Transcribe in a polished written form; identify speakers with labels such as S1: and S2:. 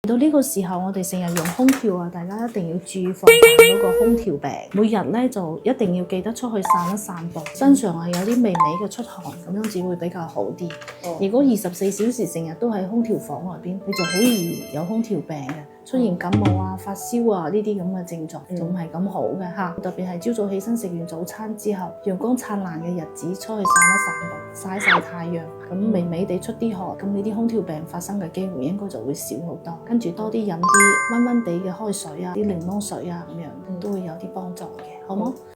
S1: 到呢個時候，我哋成日用空調啊，大家一定要注意防範嗰個空調病。每日咧就一定要記得出去散一散步，身上啊有啲微微嘅出汗，咁樣子會比較好啲。如果24小時成日都喺空調房外邊，你就好容易有空調病嘅，出現感冒啊、發燒啊呢啲咁嘅症狀，就唔係咁好嘅嚇。特別係朝早起身食完早餐之後，陽光燦爛嘅日子，出去散一散步，曬曬太陽，咁微微地出啲汗，咁呢啲空調病發生嘅機會應該就會少好多。跟住多啲飲啲溫溫地嘅開水啊，啲檸檬水啊咁樣，都會有啲幫助嘅，好冇？